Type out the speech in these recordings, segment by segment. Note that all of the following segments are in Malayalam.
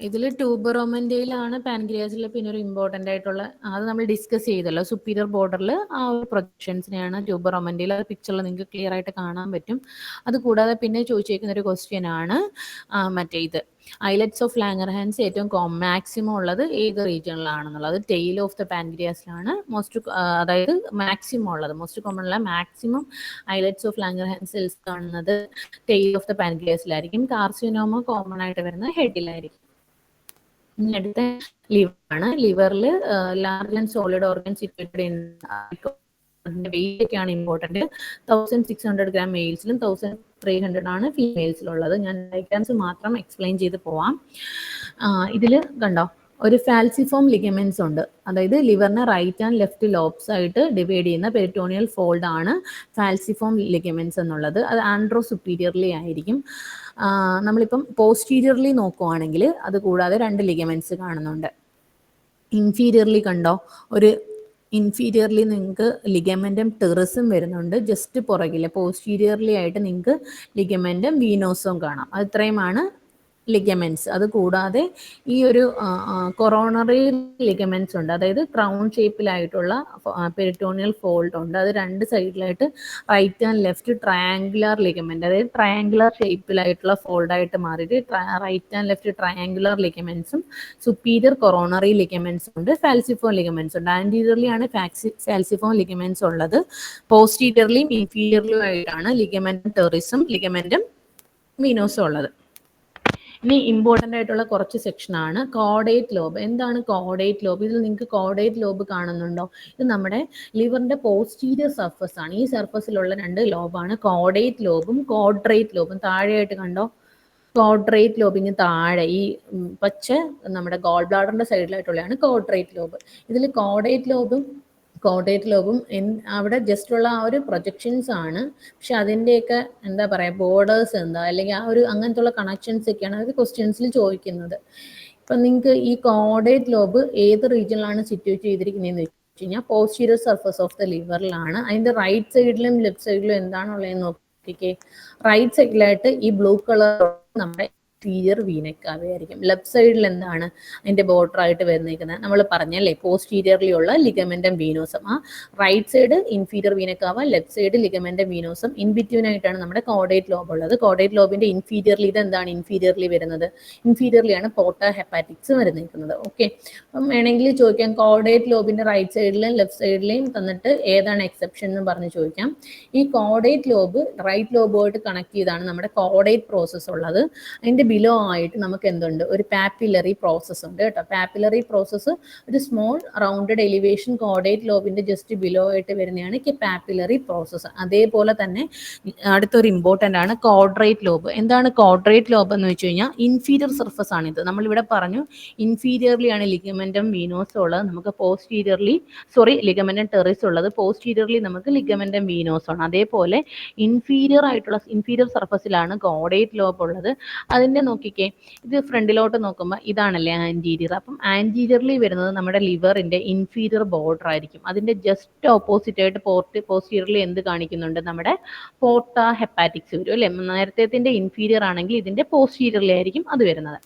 ഇതിൽ ട്യൂബറോമൻറ്റയിലാണ് പാൻക്രിയാസിൽ പിന്നെ ഒരു ഇമ്പോർട്ടൻ്റ് ആയിട്ടുള്ള അത് നമ്മൾ ഡിസ്കസ് ചെയ്തല്ലോ സുപ്പീരിയർ ബോർഡറിൽ ആ ഒരു പ്രൊജക്ഷൻസിനെയാണ് ട്യൂബറോമൻറ്റയിൽ. അത് പിക്ചറിൽ നിങ്ങൾക്ക് ക്ലിയർ ആയിട്ട് കാണാൻ പറ്റും. അതുകൂടാതെ പിന്നെ ചോദിച്ചേക്കുന്ന ഒരു ക്വസ്റ്റ്യൻ ആണ് മറ്റേ ഇത് ഐലറ്റ്സ് ഓഫ് ലാംഗർഹാൻസ് ഏറ്റവും മാക്സിമം ഉള്ളത് ഏത് റീജിയണിലാണെന്നുള്ളത്. ടെയിൽ ഓഫ് ദ പാൻക്രിയാസിലാണ് അതായത് മാക്സിമം ഉള്ളത്. മോസ്റ്റ് കോമൺ ഉള്ള maximum islets of Langerhans cells കാണുന്നത് ടെയിൽ ഓഫ് ദ പാൻക്രിയാസിലായിരിക്കും. കാർസിനോമ കോമൺ ആയിട്ട് വരുന്നത് ഹെഡിലായിരിക്കും. ഇനി അടുത്ത ലിവർ ആണ്. ലിവറിൽ large and solid organ situated in അതിന്റെ വെയിറ്റ് ഒക്കെയാണ് ഇമ്പോർട്ടന്റ്. 1600 ഗ്രാം മെയിൽസിലും 1300 ആണ് ഫീമെയിൽസിലുള്ളത്. ഞാൻ ഡയഗ്രാംസ് മാത്രം എക്സ്പ്ലെയിൻ ചെയ്ത് പോവാം. ഇതിൽ കണ്ടോ ഒരു ഫാൽസിഫോം ലിഗമെന്റ്സ് ഉണ്ട്. അതായത് ലിവറിനെ റൈറ്റ് ആൻഡ് ലെഫ്റ്റ് ലോബ്സ് ആയിട്ട് ഡിവൈഡ് ചെയ്യുന്ന പെരിറ്റോണിയൽ ഫോൾഡ് ആണ് ഫാൽസിഫോം ലിഗമെന്റ്സ് എന്നുള്ളത്. അത് ആൻഡ്രോ സുപ്പീരിയർലി ആയിരിക്കും. നമ്മളിപ്പം പോസ്റ്റീരിയർലി നോക്കുവാണെങ്കിൽ അത് കൂടാതെ 2 ലിഗമെന്റ്സ് കാണുന്നുണ്ട്. ഇൻഫീരിയർലി കണ്ടോ ഒരു ഇൻഫീരിയർലി നിങ്ങൾക്ക് ലിഗമെന്റും ടെറിസും വരുന്നുണ്ട്. ജസ്റ്റ് പുറകിൽ പോസ്റ്റീരിയർലി ആയിട്ട് നിങ്ങൾക്ക് ലിഗമെന്റും വീനോസും കാണാം. അത് ഇത്രയുമാണ് ലിഗമെന്റ്സ്. അത് കൂടാതെ ഈ ഒരു കൊറോണറി ലിഗമെന്റ്സ് ഉണ്ട്. അതായത് ക്രൗൺ ഷേപ്പിലായിട്ടുള്ള പെരിറ്റോണിയൽ ഫോൾഡ് ഉണ്ട്. അത് 2 സൈഡിലായിട്ട് right and left triangular ligament, അതായത് ട്രയാങ്കുലർ ഷേപ്പിലായിട്ടുള്ള ഫോൾഡായിട്ട് മാറിയിട്ട് റൈറ്റ് ആൻഡ് ലെഫ്റ്റ് ട്രയാങ്കുലർ ലിഗമെന്റ്സും സുപ്പീരിയർ കൊറോണറി ലിഗമെന്റ്സും ഉണ്ട്. ഫാൽസിഫോം ലിഗമെന്റ്സ് ഉണ്ട്. ആന്റീരിയർലി ആണ് ഫാൽസിഫോം ലിഗമെന്റ്സ് ഉള്ളത്. പോസ്റ്റീരിയർലിയും ഇൻഫീരിയർലിയും ആയിട്ടാണ് ലിഗമെന്റും ടെറിസും ലിഗമെന്റും വീനോസും ഉള്ളത്. ഇനി ഇമ്പോർട്ടൻ്റ് ആയിട്ടുള്ള കുറച്ച് സെക്ഷനാണ് കോഡേറ്റ് ലോബ്. എന്താണ് കോഡേറ്റ് ലോബ്? ഇതിൽ നിങ്ങൾക്ക് കോഡേറ്റ് ലോബ് കാണുന്നുണ്ടോ? ഇത് നമ്മുടെ ലിവറിന്റെ പോസ്റ്റീരിയർ സർഫസ് ആണ്. ഈ സർഫസിലുള്ള 2 ലോബാണ് കോഡേറ്റ് ലോബും കോഡ്രേറ്റ് ലോബും. താഴെയായിട്ട് കണ്ടോ കോഡ്രേറ്റ് ലോബിന് താഴെ ഈ പച്ച നമ്മുടെ ഗോൾ ബ്ലാഡറിന്റെ സൈഡിലായിട്ടുള്ളതാണ് കോഡ്രേറ്റ് ലോബ്. ഇതിൽ കോഡേറ്റ് ലോബും അവിടെ ജസ്റ്റ് ഉള്ള ആ ഒരു പ്രൊജക്ഷൻസ് ആണ്. പക്ഷെ അതിൻ്റെയൊക്കെ എന്താ പറയുക ബോർഡേഴ്സ് എന്താ അല്ലെങ്കിൽ ആ ഒരു അങ്ങനത്തെ ഉള്ള കണക്ഷൻസ് ഒക്കെയാണ് അത് ക്വസ്റ്റ്യൻസിൽ ചോദിക്കുന്നത്. ഇപ്പം നിങ്ങൾക്ക് ഈ കോഡേറ്റ് ലോബ് ഏത് റീജിയനിലാണ് സിറ്റുവേറ്റ് ചെയ്തിരിക്കുന്നതെന്ന് വെച്ച് കഴിഞ്ഞാൽ പോസ്റ്റീരിയർ സർഫസ് ഓഫ് ദ ലിവറിലാണ്. അതിൻ്റെ റൈറ്റ് സൈഡിലും ലെഫ്റ്റ് സൈഡിലും എന്താണുള്ളതെന്ന് നോക്കിക്കേ. റൈറ്റ് സൈഡിലായിട്ട് ഈ ബ്ലൂ കളർ നമ്മുടെ ഇൻഫീരിയർ വീന കാവ ആയിരിക്കും. ലെഫ്റ്റ് സൈഡിൽ എന്താണ് അതിൻ്റെ ബോർഡർ ആയിട്ട് വരുന്നിരിക്കുന്നത് നമ്മൾ പറഞ്ഞല്ലേ പോസ്റ്റീരിയർലി ഉള്ള ലിഗമെന്റം വീനോസം. ആ right side inferior vena cava, left side ligamentum venosum. In between ആയിട്ടാണ് നമ്മുടെ കോഡേറ്റ് ലോബ് ഉള്ളത്. കോഡേറ്റ് ലോബിന്റെ ഇൻഫീരിയർലി ഇത് എന്താണ് ഇൻഫീരിയർലി വരുന്നത്? ഇൻഫീരിയർലിയാണ് പോർട്ട ഹെപ്പാറ്റിക്സ് വരുന്നിരിക്കുന്നത്. ഓക്കെ, അപ്പം വേണമെങ്കിൽ ചോദിക്കാം കോഡേറ്റ് ലോബിന്റെ റൈറ്റ് സൈഡിലും ലെഫ്റ്റ് സൈഡിലെയും തന്നിട്ട് ഏതാണ് എക്സെപ്ഷൻ എന്ന് പറഞ്ഞ് ചോദിക്കാം. ഈ കോഡേറ്റ് ലോബ് റൈറ്റ് ലോബുമായിട്ട് കണക്ട് ചെയ്താണ് നമ്മുടെ കോഡേറ്റ് പ്രോസസ്സ് ഉള്ളത്. അതിന്റെ ബിലോ ആയിട്ട് നമുക്ക് എന്തുണ്ട് ഒരു പാപ്പിലറി പ്രോസസ്സ് ഉണ്ട് കേട്ടോ. പാപ്പിലറി പ്രോസസ്സ് ഒരു സ്മോൾ റൗണ്ടഡ് എലിവേഷൻ കോഡേറ്റ് ലോബിന്റെ ജസ്റ്റ് ബിലോ ആയിട്ട് വരുന്നതാണ് പാപ്പിലറി പ്രോസസ്സ്. അതേപോലെ തന്നെ അടുത്തൊരു ഇമ്പോർട്ടൻ്റ് ആണ് കോഡ്രേറ്റ് ലോബ്. എന്താണ് കോഡ്രേറ്റ് ലോബ് എന്ന് വെച്ച് കഴിഞ്ഞാൽ ഇൻഫീരിയർ സർഫസ് ആണിത്. നമ്മളിവിടെ പറഞ്ഞു ഇൻഫീരിയർലി ആണ് ലിഗമെന്റം വീനോസും ഉള്ളത്. നമുക്ക് ലിഗമെന്റം ടെറിസ് ഉള്ളത്. പോസ്റ്റീരിയർലി നമുക്ക് ലിഗമെന്റം വീനോസ് ആണ്. അതേപോലെ ഇൻഫീരിയർ സർഫസിലാണ് കോഡേറ്റ് ലോബ് ഉള്ളത്. അതിൻ്റെ നോക്കിക്കേ ഇത് ഫ്രണ്ടിലോട്ട് നോക്കുമ്പോൾ ഇതാണല്ലേ ആൻറ്റീരിയർ. അപ്പം ആൻറ്റീരിയർലി വരുന്നത് നമ്മുടെ ലിവറിൻ്റെ ഇൻഫീരിയർ ബോർഡർ ആയിരിക്കും. അതിൻ്റെ ജസ്റ്റ് ഓപ്പോസിറ്റ് ആയിട്ട് പോസ്റ്റീരിയർലി എന്ത് കാണിക്കുന്നുണ്ട് നമ്മുടെ പോർട്ട ഹെപ്പാറ്റിക്സ് വരും അല്ലേ. നേരത്തേതിൻ്റെ ഇൻഫീരിയർ ആണെങ്കിൽ ഇതിൻ്റെ പോസ്റ്റീരിയർലി ആയിരിക്കും അത് വരുന്നത്.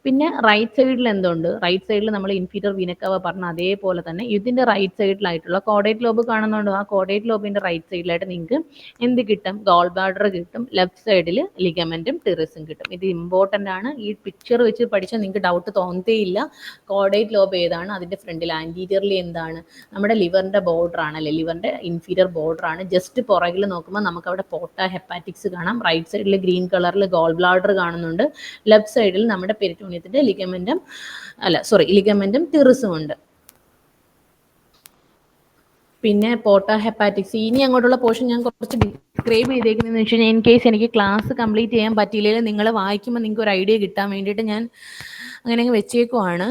പിന്നെ റൈറ്റ് സൈഡിൽ എന്തുണ്ട്? റൈറ്റ് സൈഡിൽ നമ്മൾ ഇൻഫീരിയർ വീനക്കവ പറഞ്ഞ അതേപോലെ തന്നെ ഇതിൻ്റെ റൈറ്റ് സൈഡിലായിട്ടുള്ള കോഡേറ്റ് ലോബ് കാണുന്നുണ്ടോ? ആ കോഡേറ്റ് ലോബിൻ്റെ റൈറ്റ് സൈഡിലായിട്ട് നിങ്ങൾക്ക് എന്ത് കിട്ടും? ഗോൾ ബ്ലാഡർ കിട്ടും. ലെഫ്റ്റ് സൈഡിൽ ലിഗമെന്റും ടെറിസും കിട്ടും. ഇത് ഇമ്പോർട്ടൻ്റ് ആണ്. ഈ പിക്ചർ വെച്ച് പഠിച്ചാൽ നിങ്ങൾക്ക് ഡൗട്ട് തോന്നത്തേയില്ല. കോഡേറ്റ് ലോബ് ഏതാണ്? അതിൻ്റെ ഫ്രണ്ടിൽ ആൻറ്റീരിയർലി എന്താണ്? നമ്മുടെ ലിവറിൻ്റെ ബോർഡർ ആണല്ലേ, ലിവറിൻ്റെ ഇൻഫീരിയർ ബോർഡർ ആണ്. ജസ്റ്റ് പുറകിൽ നോക്കുമ്പോൾ നമുക്ക് അവിടെ പോർട്ട ഹെപ്പാറ്റിക്സ് കാണാം. റൈറ്റ് സൈഡിൽ ഗ്രീൻ കളറിൽ ഗോൾ ബ്ലാഡർ കാണുന്നുണ്ട്. ലെഫ്റ്റ് സൈഡിൽ നമ്മുടെ പെരിറ്റോണിയത്തിൻ്റെ ലിഗമെന്റും ടെറിസും ഉണ്ട്. പിന്നെ പോർട്ട ഹെപ്പാറ്റിക്സ് ഇനി അങ്ങോട്ടുള്ള പോർഷൻ ഞാൻ കുറച്ച് ഡിസ്ക്രൈബ് ചെയ്തേക്കുന്നതെന്ന് വെച്ച് കഴിഞ്ഞാൽ ഇൻ കേസ് എനിക്ക് ക്ലാസ് കംപ്ലീറ്റ് ചെയ്യാൻ പറ്റിയില്ലെങ്കിൽ നിങ്ങൾ വായിക്കുമ്പോൾ നിങ്ങൾക്ക് ഒരു ഐഡിയ കിട്ടാൻ വേണ്ടിയിട്ട് ഞാൻ അങ്ങനെ അങ്ങ് വെച്ചേക്കുവാണ്.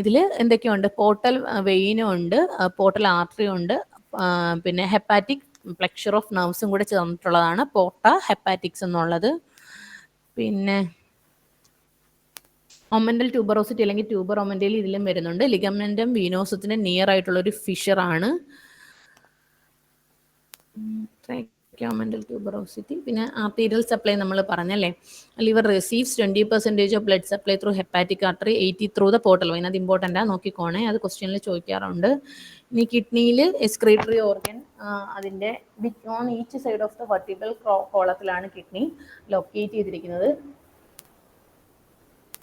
ഇതിൽ എന്തൊക്കെയുണ്ട്? പോർട്ടൽ വെയിനും ഉണ്ട്, പോർട്ടൽ ആർട്ടറി ഉണ്ട്, പിന്നെ ഹെപ്പാറ്റിക് പ്ലെക്ചർ ഓഫ് നെർവ്സും കൂടെ ചേർന്നിട്ടുള്ളതാണ് പോർട്ട ഹെപ്പാറ്റിക്സ് എന്നുള്ളത്. പിന്നെ ഒമന്റൽ ട്യൂബറോസിറ്റി അല്ലെങ്കിൽ ട്യൂബർ ഒമന്റയിൽ ഇതിലും വരുന്നുണ്ട്. ലിഗമെന്റം വീനോസത്തിന് നിയർ ആയിട്ടുള്ള ഒരു ഫിഷറാണ്. Segmental tuberosity. പിന്നെ arterial supply നമ്മൾ പറഞ്ഞല്ലേ, liver receives 20% of blood supply through hepatic artery, 80 through the portal vein. അത് ഇമ്പോർട്ടൻ്റ് ആ, നോക്കിക്കോണേ, അത് ക്വസ്റ്റ്യനിൽ ചോദിക്കാറുണ്ട്. ഇനി കിഡ്നിയിൽ എക്സ്ക്രീറ്ററി ഓർഗൻ, അതിൻ്റെ on each side of the vertebral കോളത്തിലാണ് കിഡ്നി ലൊക്കേറ്റ് ചെയ്തിരിക്കുന്നത്.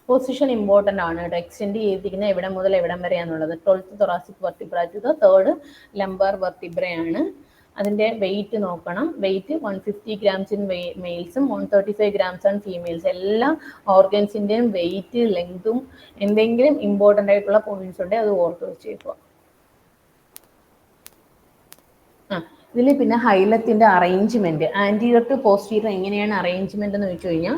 പൊസിഷൻ ഇമ്പോർട്ടൻ്റ് ആണ് കേട്ടോ, എക്സ്റ്റെൻഡ് ചെയ്തിരിക്കുന്നത് എവിടെ മുതൽ എവിടം വരെയാണെന്നുള്ളത്. 12th thoracic vertebra to the 3rd lumbar vertebrae ആണ്. അതിൻ്റെ വെയിറ്റ് നോക്കണം. വെയിറ്റ് 150 grams ഇൻ മെയിൽസും 135 grams ആണ് ഫീമെയിൽസ്. എല്ലാ ഓർഗൻസിൻ്റെയും വെയിറ്റ്, ലെങ്തും എന്തെങ്കിലും ഇമ്പോർട്ടൻ്റ് ആയിട്ടുള്ള പോയിന്റ്സ് ഉണ്ടെങ്കിൽ അത് ഓർത്ത് വെച്ചേക്കുക. ഇതിൽ പിന്നെ ഹൈലത്തിൻ്റെ അറേഞ്ച്മെൻറ്റ്, ആൻറ്റീരിയർ ടു പോസ്റ്റീരിയർ എങ്ങനെയാണ് അറേഞ്ച്മെൻറ്റ് എന്ന് വെച്ച് കഴിഞ്ഞാൽ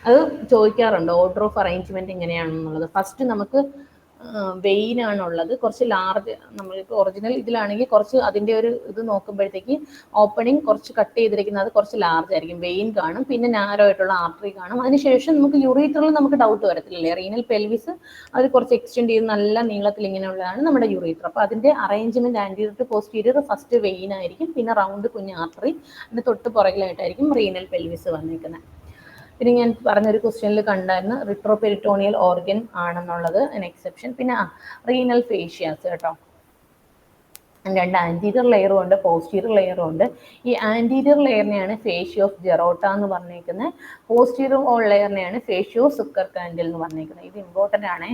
അത് ചോദിക്കാറുണ്ട്. ഓർഡർ ഓഫ് അറേഞ്ച്മെൻറ്റ് എങ്ങനെയാണെന്നുള്ളത്. ഫസ്റ്റ് നമുക്ക് വെയിൻ ആണുള്ളത്, കുറച്ച് ലാർജ്. നമ്മൾക്ക് ഒറിജിനൽ ഇതിലാണെങ്കിൽ കുറച്ച് അതിൻ്റെ ഒരു ഇത് നോക്കുമ്പോഴത്തേക്ക് ഓപ്പണിങ് കുറച്ച് കട്ട് ചെയ്തിരിക്കുന്നത് കുറച്ച് ലാർജ് ആയിരിക്കും. വെയിൻ കാണും, പിന്നെ നാരോ ആയിട്ടുള്ള ആർട്ടറി കാണും. അതിനുശേഷം നമുക്ക് യൂറീറ്ററിൽ നമുക്ക് ഡൗട്ട് വരത്തില്ലേ, റീനൽ പെൽവിസ് അത് കുറച്ച് എക്സ്റ്റെൻഡ് ചെയ്ത് നല്ല നീളത്തിൽ ഇങ്ങനെയുള്ളതാണ് നമ്മുടെ യൂറീറ്റർ. അപ്പോൾ അതിൻ്റെ arrangement anterior to posterior first vein ആയിരിക്കും, പിന്നെ റൗണ്ട് കുഞ്ഞ് ആർട്ടറി, അതിൻ്റെ തൊട്ട് പുറകിലായിട്ടായിരിക്കും റീനൽ പെൽവിസ് വന്നിരിക്കുന്നത്. പിന്നെ ഞാൻ പറഞ്ഞൊരു ക്വസ്റ്റ്യനിൽ കണ്ടായിരുന്നു റിട്രോപെരിറ്റോണിയൽ ഓർഗൻ ആണെന്നുള്ളത് an എക്സെപ്ഷൻ. പിന്നെ റീനൽ ഫേഷ്യാസ് കേട്ടോ, രണ്ട് ആൻറ്റീരിയർ ലെയറും ഉണ്ട്, പോസ്റ്റീരിയർ ലെയറും ഉണ്ട്. ഈ ആൻറ്റീരിയർ ലെയറിനെയാണ് ഫേഷ്യ ഓഫ് ജെറോട്ട എന്ന് പറഞ്ഞേക്കുന്നത്, പോസ്റ്റീരിയർ ലെയറിനെയാണ് ഫേഷ്യോ സുക്കർ കാൻഡിൽ എന്ന് പറഞ്ഞേക്കുന്നത്. ഇത് ഇമ്പോർട്ടൻ്റ് ആണ്,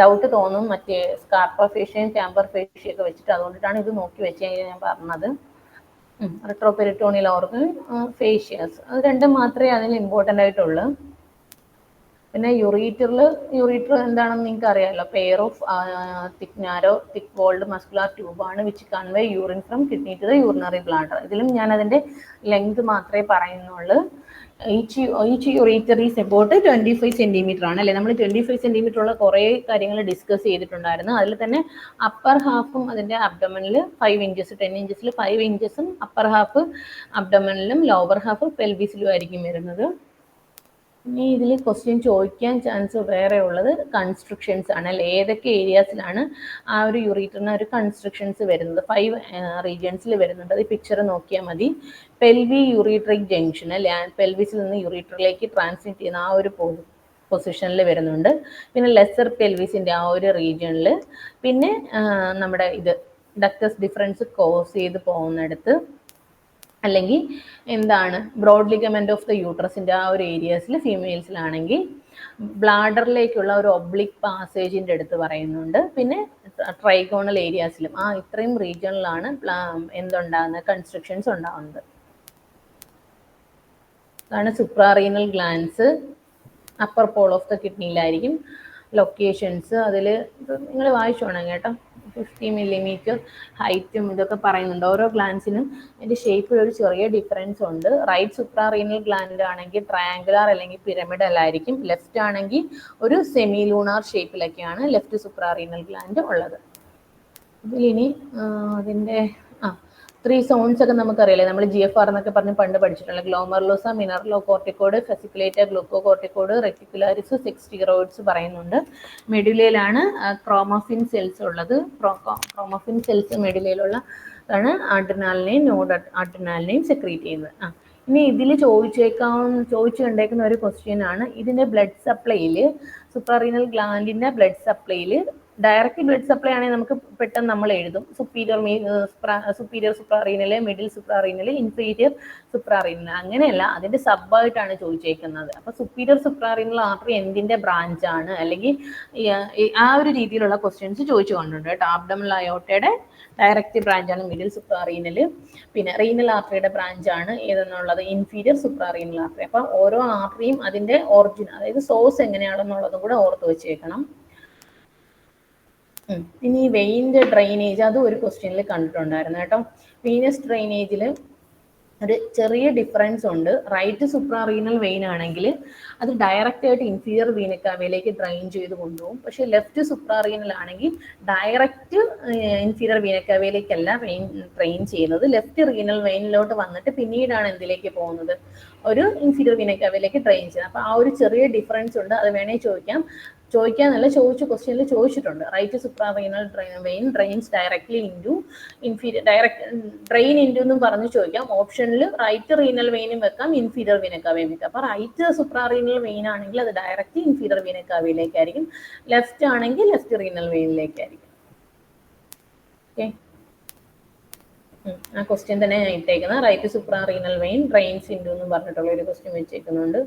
ഡൗട്ട് തോന്നും മറ്റേ സ്കാർപ്പ ഫേഷ്യയും ക്യാമ്പർ ഫേഷ്യയൊക്കെ വെച്ചിട്ട്, അതുകൊണ്ടിട്ടാണ് ഇത് നോക്കി വെച്ച് ഞാൻ പറഞ്ഞത്. റിട്രോപെരിറ്റോണിയൽ ഓർഗൻ, ഫേഷ്യാസ്, അത് രണ്ടും മാത്രമേ അതിൽ ഇമ്പോർട്ടൻ്റ് ആയിട്ടുള്ളൂ. പിന്നെ യൂറീറ്റർ എന്താണെന്ന് നിങ്ങൾക്ക് അറിയാമല്ലോ, pair of narrow thick walled muscular ട്യൂബാണ് which convey urine from kidney to the urinary bladder. ഇതിലും ഞാൻ അതിൻ്റെ ലെങ്ത് മാത്രമേ പറയുന്നുള്ളൂ. Each ureter is about 25 centimetre ആണ് അല്ലേ. നമ്മൾ 25 സെൻറ്റിമീറ്റർ ഉള്ള കുറേ കാര്യങ്ങൾ ഡിസ്കസ് ചെയ്തിട്ടുണ്ടായിരുന്നു. അതിൽ തന്നെ അപ്പർ ഹാഫും അതിൻ്റെ അബ്ഡമനിൽ 5 ഇഞ്ചസ്, 10 ഇഞ്ചസിൽ 5 ഇഞ്ചസും അപ്പർ ഹാഫ് അബ്ഡമനിലും ലോവർ ഹാഫ് പെൽവിസിലും ആയിരിക്കും വരുന്നത്. ഇനി ഇതിൽ ക്വസ്റ്റ്യൻ ചോദിക്കാൻ ചാൻസ് വേറെ ഉള്ളത് കൺസ്ട്രക്ഷൻസ് ആണ് അല്ലേ, ഏതൊക്കെ ഏരിയാസിലാണ് ആ ഒരു യൂറീറ്ററിന് ഒരു കൺസ്ട്രക്ഷൻസ് വരുന്നത്. 5 റീജിയൻസിൽ വരുന്നുണ്ട്. അത് പിക്ചർ നോക്കിയാൽ മതി. പെൽവി യൂറീട്രിക് ജംഗ്ഷൻ അല്ലേ, പെൽവിസിൽ നിന്ന് യൂറീറ്ററിലേക്ക് ട്രാൻസ്മിറ്റ് ചെയ്യുന്ന ആ ഒരു പൊസിഷനിൽ വരുന്നുണ്ട്. പിന്നെ ലെസർ പെൽവിസിൻ്റെ ആ ഒരു റീജിയണിൽ, പിന്നെ നമ്മുടെ ഇത് ഡക്ടസ് ഡിഫറൻസ് കോസ് ചെയ്ത് പോകുന്നിടത്ത്, അല്ലെങ്കിൽ എന്താണ് ബ്രോഡ് ലിഗമെന്റ് ഓഫ് ദ യൂട്രസിൻ്റെ ആ ഒരു ഏരിയാസിൽ ഫീമെയിൽസിലാണെങ്കിൽ ബ്ലാഡറിലേക്കുള്ള ഒരു ഒബ്ലിക് പാസേജിൻ്റെ അടുത്ത് പറയുന്നുണ്ട്. പിന്നെ ട്രൈഗോണൽ ഏരിയാസിലും ഇത്രയും റീജിയണിലാണ് എന്തുണ്ടാകുന്നത്, കൺസ്ട്രക്ഷൻസ് ഉണ്ടാകുന്നത്. അതാണ് suprarenal glands, upper pole of the കിഡ്നിയിലായിരിക്കും ലൊക്കേഷൻസ്. അതിൽ നിങ്ങൾ വായിച്ചോണം കേട്ടോ, 50 millimeter ഹൈറ്റും ഇതൊക്കെ പറയുന്നുണ്ട്. ഓരോ ഗ്ലാൻസിനും അതിൻ്റെ ഷേപ്പിൽ ഒരു ചെറിയ ഡിഫറൻസ് ഉണ്ട്. റൈറ്റ് സുപ്രാറീനൽ ഗ്ലാൻഡ് ആണെങ്കിൽ ട്രയാങ്കുലാർ അല്ലെങ്കിൽ പിരമിഡൽ ആയിരിക്കും. ലെഫ്റ്റ് ആണെങ്കിൽ ഒരു സെമി ലൂണാർ ഷേപ്പിലൊക്കെയാണ് ലെഫ്റ്റ് സുപ്രാറീനൽ ഗ്ലാൻഡ് ഉള്ളത്. ഇതിലിനി അതിൻ്റെ 3 സോൺസ് ഒക്കെ നമുക്കറിയാലേ, നമ്മൾ GFR എന്നൊക്കെ പറഞ്ഞ് പണ്ട് പഠിച്ചിട്ടുള്ള ഗ്ലോമർലോസ, മിനറലോ കോർട്ടിക്കോഡ്, ഫെസിക്കുലേറ്റ, ഗ്ലൂക്കോ കോർട്ടിക്കോഡ്, റെറ്റിക്കുലാരിസ്, 6 സ്റ്റിറോയിഡ്സ് പറയുന്നുണ്ട്. മെഡുലയിലാണ് ക്രോമഫിൻ സെൽസ് ഉള്ളത്. ക്രോമഫിൻ സെൽസ് മെഡുലയിലുള്ള ആണ് അഡ്രിനാലിനെയും നോഡ് അഡ്രിനാലിനെയും സെക്രീറ്റ് ചെയ്യുന്നത്. ഇനി ഇതിൽ ചോദിച്ചു കണ്ടേക്കുന്ന ഒരു ക്വസ്റ്റ്യൻ ആണ്, ഇതിൻ്റെ ബ്ലഡ് സപ്ലൈയിൽ, സുപ്രാറീനൽ ഗ്ലാൻഡിൻ്റെ ബ്ലഡ് സപ്ലൈയിൽ ഡയറക്റ്റ് ബ്ലഡ് സപ്ലൈ ആണെങ്കിൽ നമുക്ക് പെട്ടെന്ന് നമ്മൾ എഴുതും superior suprarenal, middle suprarenal, inferior suprarenal. അങ്ങനെയല്ല, അതിൻ്റെ സബ്ബായിട്ടാണ് ചോദിച്ചേക്കുന്നത്. അപ്പോൾ സുപ്പീരിയർ സുപ്രാറീനൽ ആർട്ടറി എന്തിൻ്റെ ബ്രാഞ്ചാണ്, അല്ലെങ്കിൽ ആ ഒരു രീതിയിലുള്ള ക്വസ്റ്റ്യൻസ് ചോദിച്ചു കൊണ്ടുണ്ട് കേട്ടോ. ആബ്ഡമൽ അയോർട്ടയുടെ ഡയറക്റ്റ് ബ്രാഞ്ചാണ് മിഡിൽ സുപ്രാറീനൽ. പിന്നെ റീനൽ ആർട്ടറിയുടെ ബ്രാഞ്ചാണ് ഏതെന്നുള്ളത് ഇൻഫീരിയർ സുപ്രാറീനൽ ആർട്ടറി. അപ്പം ഓരോ ആർട്ടറിയും അതിൻ്റെ ഒറിജിൻ, അതായത് സോഴ്സ് എങ്ങനെയാണെന്നുള്ളതും കൂടെ ഓർത്ത് വെച്ചേക്കണം. ഇനി വെയിൻ്റെ ഡ്രെയിനേജ്, അതും ഒരു ക്വസ്റ്റ്യനിൽ കണ്ടിട്ടുണ്ടായിരുന്നു കേട്ടോ. വീനസ് ഡ്രെയിനേജിൽ ഒരു ചെറിയ ഡിഫറൻസ് ഉണ്ട്. റൈറ്റ് സുപ്രാറീനൽ വെയിൻ ആണെങ്കിൽ അത് ഡയറക്റ്റ് ആയിട്ട് ഇൻഫീരിയർ വീനക്കാവയിലേക്ക് ഡ്രെയിൻ ചെയ്ത് കൊണ്ടുപോകും. പക്ഷേ ലെഫ്റ്റ് സുപ്രാറീനൽ ആണെങ്കിൽ ഡയറക്റ്റ് ഇൻഫീരിയർ വീനക്കാവയിലേക്കല്ല വെയിൻ ഡ്രെയിൻ ചെയ്യുന്നത്, ലെഫ്റ്റ് റീനൽ വെയിനിലോട്ട് വന്നിട്ട് പിന്നീടാണ് എന്തിലേക്ക് പോകുന്നത്, ഒരു ഇൻഫീരിയർ വീനക്കാവയിലേക്ക് ഡ്രെയിൻ ചെയ്യുന്നത്. അപ്പോൾ ആ ഒരു ചെറിയ ഡിഫറൻസ് ഉണ്ട്, അത് വേണേൽ ചോദിക്കാം. ചോദിക്കാന്നല്ല, ക്വസ്റ്റ്യനിൽ ചോദിച്ചിട്ടുണ്ട്. Right suprarenal vein drains directly into inferior, drain into എന്നും പറഞ്ഞ് ചോദിക്കാം. ഓപ്ഷനിൽ റൈറ്റ് റീനൽ വെയിനും വെക്കാം, ഇൻഫീരിയർ വീന കാവയും വെക്കാം. അപ്പോൾ റൈറ്റ് സുപ്രാറീനൽ വെയിൻ ആണെങ്കിൽ അത് ഡയറക്റ്റ് ഇൻഫീരിയർ വീന കാവയിലേക്കായിരിക്കും, ലെഫ്റ്റ് ആണെങ്കിൽ ലെഫ്റ്റ് റീനൽ വെയിനിലേക്കായിരിക്കും. ഓക്കെ, ആ ക്വസ്റ്റ്യൻ തന്നെ ഞാൻ ഇട്ടേക്കുന്നത്. Right suprarenal vein drains into എന്ന് പറഞ്ഞിട്ടുള്ള ഒരു ക്വസ്റ്റ്യൻ വെച്ചേക്കുന്നുണ്ട്.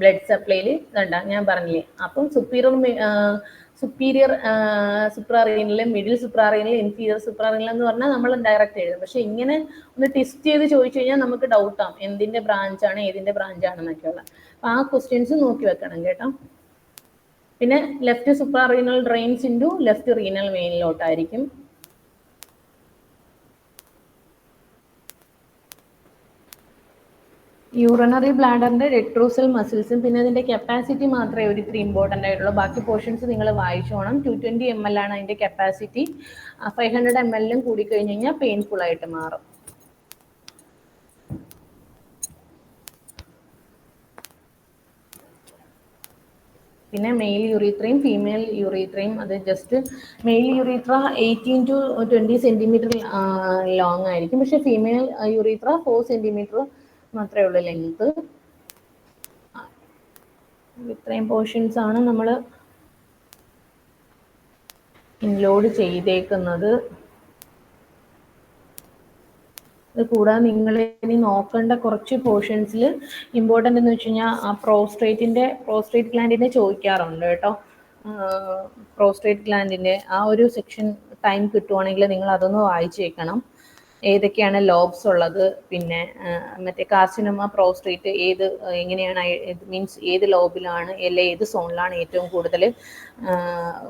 ബ്ലഡ് സപ്ലൈയിൽ കണ്ട ഞാൻ പറഞ്ഞില്ലേ. അപ്പം superior suprarenal, middle suprarenal, inferior സുപ്രാറീനൽ എന്ന് പറഞ്ഞാൽ നമ്മൾ ഡയറക്റ്റ് എഴുതും. പക്ഷെ ഇങ്ങനെ ഒന്ന് ടെസ്റ്റ് ചെയ്ത് ചോദിച്ചു കഴിഞ്ഞാൽ നമുക്ക് ഡൗട്ടാം എന്തിന്റെ ബ്രാഞ്ചാണ് ഏതിന്റെ ബ്രാഞ്ചാണെന്നൊക്കെയുള്ള. അപ്പം ആ ക്വസ്റ്റ്യൻസ് നോക്കി വെക്കണം കേട്ടോ. പിന്നെ left suprarenal drains into left renal വെയിനിലോട്ടായിരിക്കും. യൂറിനറി ബ്ലാഡറിന്റെ റെട്രോസൽ മസിൽസും പിന്നെ അതിന്റെ കപ്പാസിറ്റി മാത്രമേ ഒരു ഇത്തിരി ഇമ്പോർട്ടൻ്റ് ആയിട്ടുള്ളൂ. ബാക്കി പോർഷൻസ് നിങ്ങൾ വായിച്ചോണം. 220 ml ആണ് അതിന്റെ കപ്പാസിറ്റി. 500 ml കൂടി കഴിഞ്ഞ് കഴിഞ്ഞാൽ പെയിൻഫുൾ ആയിട്ട് മാറും. പിന്നെ മെയിൽ യൂറിത്രയും ഫീമെയിൽ യൂറിത്രയും, അത് just male urethra 18 to 20 centimetre long ആയിരിക്കും. പക്ഷെ ഫീമെയിൽ യൂറിത്ര 4 സെന്റിമീറ്റർ മാത്രമേ ഉള്ളൂ ലെങ്ത്. ഇത്രയും പോർഷൻസ് ആണ് നമ്മൾ ഇൻക്ലൂഡ് ചെയ്തേക്കുന്നത്. അത് കൂടാതെ നിങ്ങൾ ഇനി നോക്കേണ്ട കുറച്ച് പോർഷൻസിൽ ഇമ്പോർട്ടൻ്റ് എന്ന് വെച്ച് കഴിഞ്ഞാൽ ആ പ്രോസ്ട്രേറ്റ് ഗ്ലാൻഡിനെ ചോദിക്കാറുണ്ട് കേട്ടോ. പ്രോസ്ട്രേറ്റ് ഗ്ലാൻഡിൻ്റെ ആ ഒരു സെക്ഷൻ ടൈം കിട്ടുവാണെങ്കിൽ നിങ്ങൾ അതൊന്ന് വായിച്ചേക്കണം. ഏതൊക്കെയാണ് ലോബ്സ് ഉള്ളത്, പിന്നെ മറ്റേ കാർസിനോമ പ്രോസ്ട്രേറ്റ് എങ്ങനെയാണ്, മീൻസ് ഏത് ലോബിലാണ് അല്ലെ ഏത് സോണിലാണ് ഏറ്റവും കൂടുതൽ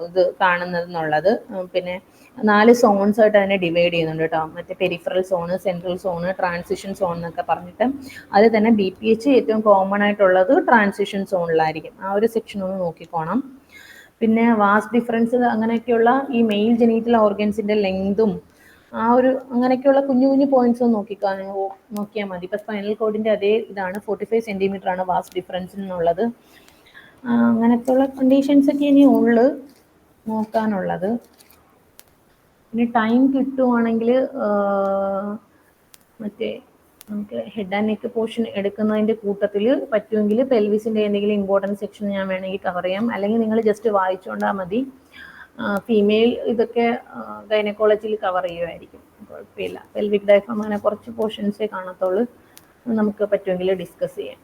ഇത് കാണുന്നത് എന്നുള്ളത്. പിന്നെ 4 സോൺസ് ആയിട്ട് അതിനെ ഡിവൈഡ് ചെയ്യുന്നുണ്ട് കേട്ടോ. മറ്റേ peripheral zone, central zone, transition zone എന്നൊക്കെ പറഞ്ഞിട്ട്. അത് തന്നെ BPH ഏറ്റവും കോമൺ ആയിട്ടുള്ളത് ട്രാൻസിഷൻ സോണിലായിരിക്കും. ആ ഒരു സെക്ഷൻ ഒന്ന് നോക്കിക്കോണം. പിന്നെ വാസ്റ്റ് ഡിഫറൻസ് അങ്ങനെയൊക്കെയുള്ള ഈ മെയിൽ ജെനിറ്റൽ ഓർഗൻസിന്റെ ലെങ്തും ആ ഒരു അങ്ങനെയൊക്കെയുള്ള കുഞ്ഞു കുഞ്ഞു പോയിന്റ്സ് നോക്കിയാൽ മതി. ഇപ്പം സ്പൈനൽ കോഡിന്റെ അതേ ഇതാണ്, 45 സെന്റിമീറ്റർ ആണ് വാസ്റ്റ് ഡിഫറൻസ് എന്നുള്ളത്. അങ്ങനത്തെയുള്ള കണ്ടീഷൻസ് ഒക്കെ ഇനി ഉള്ളു നോക്കാനുള്ളത്. പിന്നെ ടൈം കിട്ടുവാണെങ്കിൽ മറ്റേ നമുക്ക് ഹെഡ് ആൻഡ് നെക്ക് പോർഷൻ എടുക്കുന്നതിൻ്റെ കൂട്ടത്തിൽ പറ്റുമെങ്കിൽ പെൽവിസിൻ്റെ എന്തെങ്കിലും ഇമ്പോർട്ടൻറ്റ് സെക്ഷൻ ഞാൻ വേണമെങ്കിൽ കവർ ചെയ്യാം. അല്ലെങ്കിൽ നിങ്ങൾ ജസ്റ്റ് വായിച്ചുകൊണ്ടാൽ മതി. ഫീമെയിൽ ഇതൊക്കെ ഗൈനക്കോളജിയിൽ കവർ ചെയ്യുമായിരിക്കും, കുഴപ്പമില്ല. പെൽവിക് ഡയഫ്രം അങ്ങനെ കുറച്ച് പോർഷൻസേ കാണത്തുള്ളൂ. നമുക്ക് പറ്റുമെങ്കിൽ ഡിസ്കസ് ചെയ്യാം.